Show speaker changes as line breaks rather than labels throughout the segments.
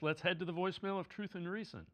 let's head to the voicemail of Truth and Reason.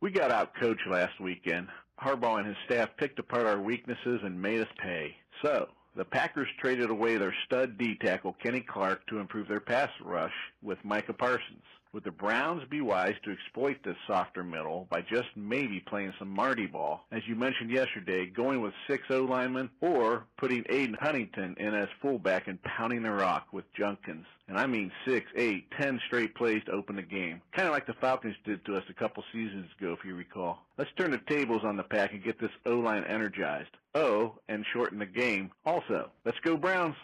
We got out-coached last weekend. Harbaugh and his staff picked apart our weaknesses and made us pay. So, the Packers traded away their stud D-tackle Kenny Clark to improve their pass rush with Micah Parsons. Would the Browns be wise to exploit this softer middle by just maybe playing some Marty ball, as you mentioned yesterday, going with 6 O-linemen, or putting Aiden Huntington in as fullback and pounding the rock with Junkins? And I mean 6, 8, 10 straight plays to open the game. Kind of like the Falcons did to us a couple seasons ago, if you recall. Let's turn the tables on the Pack and get this O-line energized. Oh, and shorten the game also. Let's go Browns.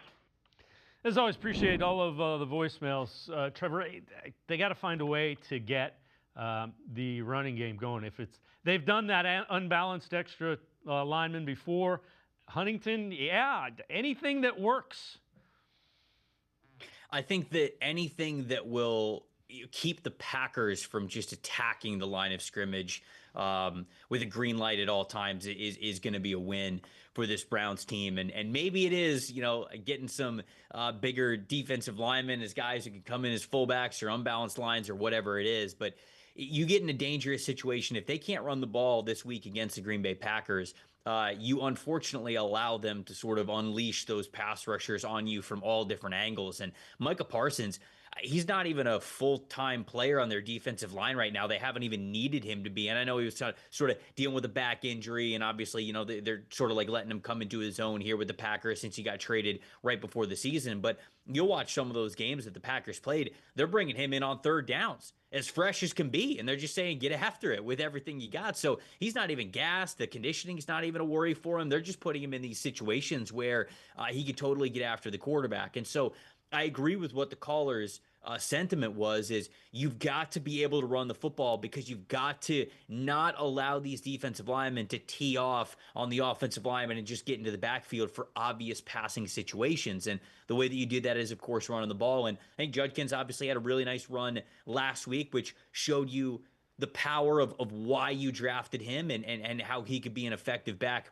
As always, appreciate all of the voicemails. Trevor, they got to find a way to get the running game going. They've done that unbalanced extra lineman before. Huntington, yeah, anything that works.
I think that anything that will keep the Packers from just attacking the line of scrimmage with a green light at all times is going to be a win for this Browns team. And maybe it is, getting some bigger defensive linemen as guys who can come in as fullbacks or unbalanced lines or whatever it is. But you get in a dangerous situation if they can't run the ball this week against the Green Bay Packers. You unfortunately allow them to sort of unleash those pass rushers on you from all different angles. And Micah Parsons, he's not even a full-time player on their defensive line right now. They haven't even needed him to be. And I know he was sort of dealing with a back injury, and obviously, they're sort of like letting him come into his own here with the Packers since he got traded right before the season. But you'll watch some of those games that the Packers played. They're bringing him in on third downs as fresh as can be, and they're just saying, get after it with everything you got. So he's not even gassed. The conditioning's not even a worry for him. They're just putting him in these situations where he could totally get after the quarterback. And so I agree with what the caller's sentiment is you've got to be able to run the football because you've got to not allow these defensive linemen to tee off on the offensive linemen and just get into the backfield for obvious passing situations. And the way that you do that is, of course, running the ball. And I think Judkins obviously had a really nice run last week, which showed you the power of why you drafted him and how he could be an effective back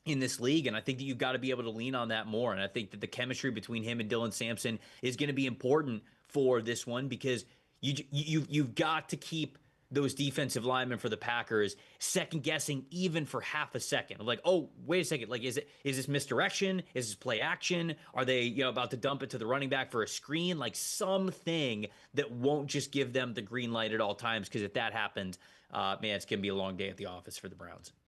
in this league. And I think that you've got to be able to lean on that more. And I think that the chemistry between him and Dylan Sampson is going to be important for this one because you've got to keep those defensive linemen for the Packers second guessing even for half a second. Like, oh, wait a second. Like, is this misdirection? Is this play action? Are they, about to dump it to the running back for a screen? Like something that won't just give them the green light at all times. Because if that happens, man, it's going to be a long day at the office for the Browns.